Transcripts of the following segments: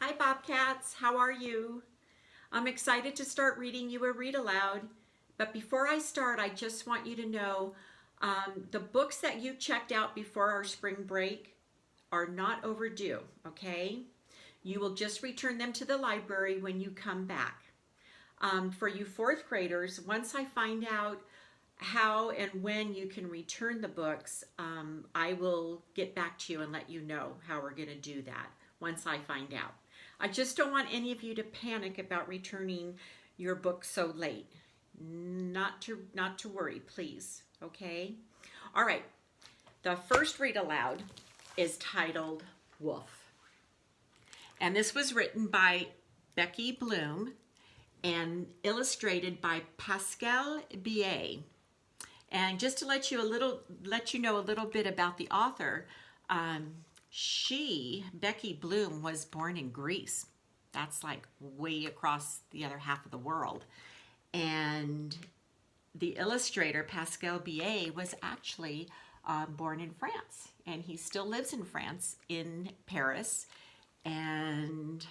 Hi Bobcats, how are you? I'm excited to start reading you a read aloud, but before I start, I just want you to know the books that you checked out before our spring break are not overdue, okay? You will just return them to the library when you come back. For you fourth graders, once I find out how and when you can return the books, I will get back to you and let you know how we're going to do that once I find out. I just don't want any of you to panic about returning your books so late. Not to worry, please. Okay? All right. The first read aloud is titled Wolf. And this was written by Becky Bloom and illustrated by Pascal Billet. And just to let you know a little bit about the author, Becky Bloom, was born in Greece. That's like way across the other half of the world. And the illustrator, Pascal Billet, was actually born in France. And he still lives in France, in Paris. And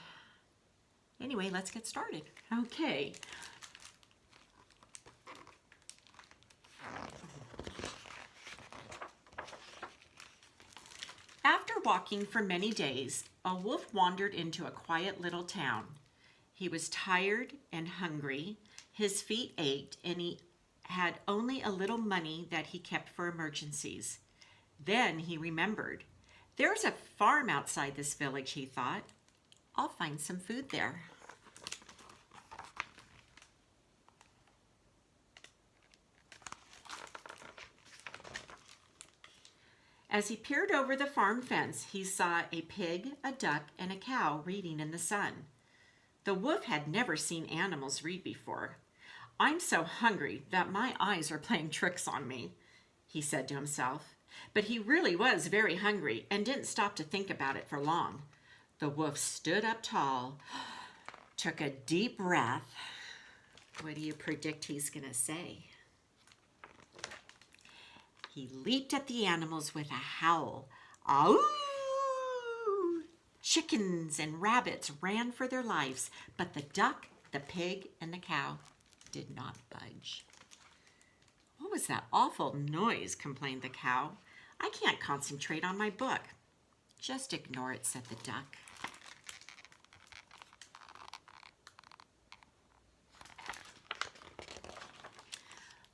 anyway, let's get started. Okay. After walking for many days, a wolf wandered into a quiet little town. He was tired and hungry, his feet ached, and he had only a little money that he kept for emergencies. Then he remembered. There's a farm outside this village, he thought. I'll find some food there. As he peered over the farm fence, he saw a pig, a duck, and a cow reading in the sun. The wolf had never seen animals read before. I'm so hungry that my eyes are playing tricks on me, he said to himself. But he really was very hungry and didn't stop to think about it for long. The wolf stood up tall, took a deep breath. What do you predict he's going to say? He leaped at the animals with a howl. Ow! Chickens and rabbits ran for their lives, but the duck, the pig, and the cow did not budge. What was that awful noise? Complained the cow. I can't concentrate on my book. Just ignore it, said the duck.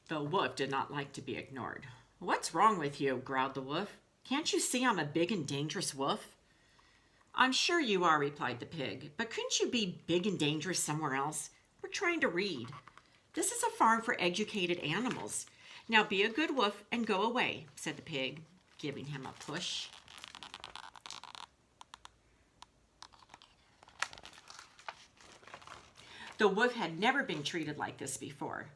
The wolf did not like to be ignored. What's wrong with you? Growled the wolf. Can't you see I'm a big and dangerous wolf? I'm sure you are, replied the pig, but couldn't you be big and dangerous somewhere else? We're trying to read. This is a farm for educated animals. Now be a good wolf and go away, said the pig, giving him a push. The wolf had never been treated like this before.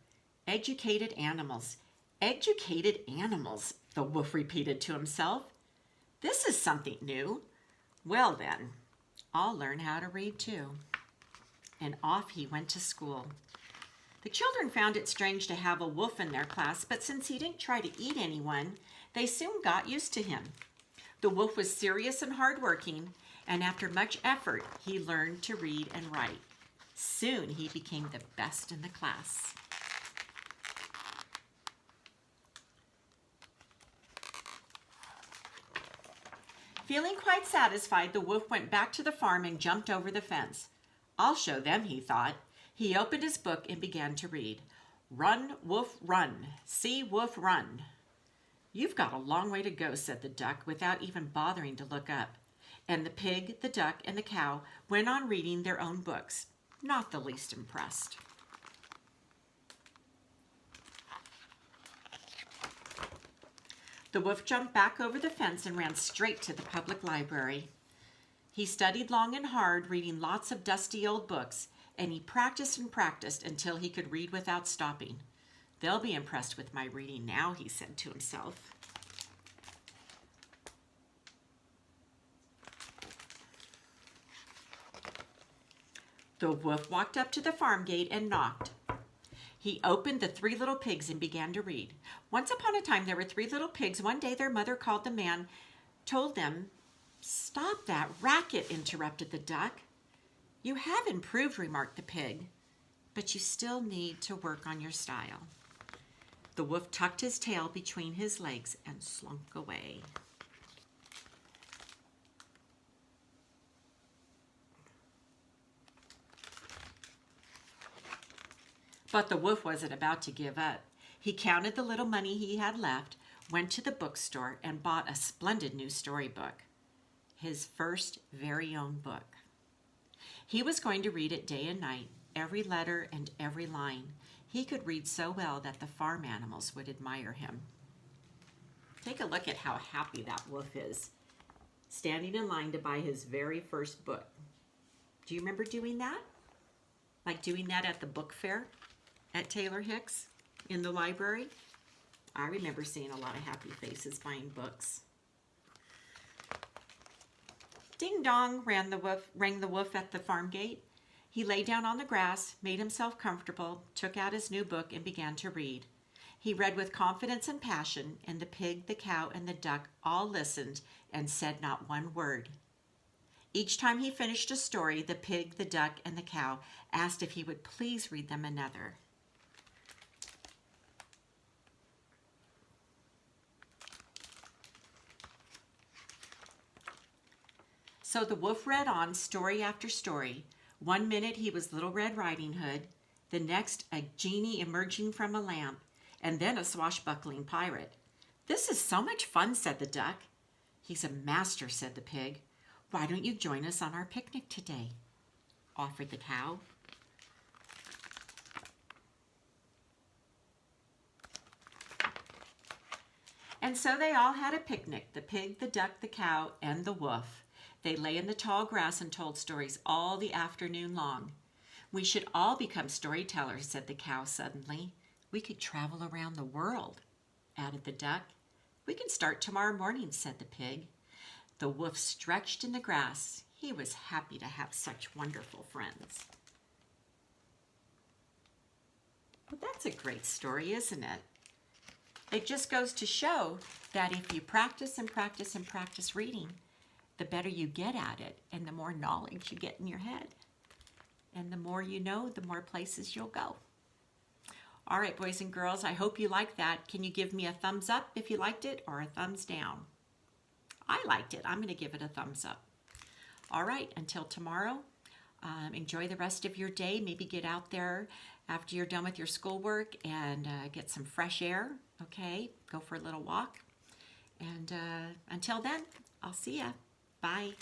Educated animals. Educated animals, the wolf repeated to himself. This is something new. Well then, I'll learn how to read too. And off he went to school. The children found it strange to have a wolf in their class, but since he didn't try to eat anyone, they soon got used to him. The wolf was serious and hardworking, and after much effort, he learned to read and write. Soon he became the best in the class. Feeling quite satisfied, the wolf went back to the farm and jumped over the fence. I'll show them, he thought. He opened his book and began to read. Run, wolf, run. See, wolf, run. You've got a long way to go, said the duck, without even bothering to look up. And the pig, the duck, and the cow went on reading their own books, not the least impressed. The wolf jumped back over the fence and ran straight to the public library. He studied long and hard, reading lots of dusty old books, and he practiced and practiced until he could read without stopping. They'll be impressed with my reading now, he said to himself. The wolf walked up to the farm gate and knocked. He opened the Three Little Pigs and began to read. Once upon a time, there were 3 little pigs. One day, their mother called the man, told them, Stop that racket, interrupted the duck. You have improved, remarked the pig, but you still need to work on your style. The wolf tucked his tail between his legs and slunk away. But the wolf wasn't about to give up. He counted the little money he had left, went to the bookstore, and bought a splendid new storybook. His first very own book. He was going to read it day and night, every letter and every line. He could read so well that the farm animals would admire him. Take a look at how happy that wolf is, standing in line to buy his very first book. Do you remember doing that? Like doing that at the book fair at Taylor Hicks in the library? I remember seeing a lot of happy faces buying books. Ding dong, rang the wolf at the farm gate. He lay down on the grass, made himself comfortable, took out his new book, and began to read. He read with confidence and passion, and the pig, the cow, and the duck all listened and said not one word. Each time he finished a story, the pig, the duck, and the cow asked if he would please read them another. So the wolf read on, story after story. One minute he was Little Red Riding Hood, the next a genie emerging from a lamp, and then a swashbuckling pirate. "This is so much fun," said the duck. "He's a master," said the pig. "Why don't you join us on our picnic today?" offered the cow. And so they all had a picnic, the pig, the duck, the cow, and the wolf. They lay in the tall grass and told stories all the afternoon long. "We should all become storytellers," said the cow suddenly. "We could travel around the world," added the duck. "We can start tomorrow morning," said the pig. The wolf stretched in the grass. He was happy to have such wonderful friends. Well, that's a great story, isn't it? It just goes to show that if you practice and practice and practice reading, the better you get at it and the more knowledge you get in your head. And the more you know, the more places you'll go. All right, boys and girls, I hope you liked that. Can you give me a thumbs up if you liked it or a thumbs down? I liked it. I'm going to give it a thumbs up. All right, until tomorrow, enjoy the rest of your day. Maybe get out there after you're done with your schoolwork and get some fresh air, okay? Go for a little walk. And until then, I'll see ya. Bye.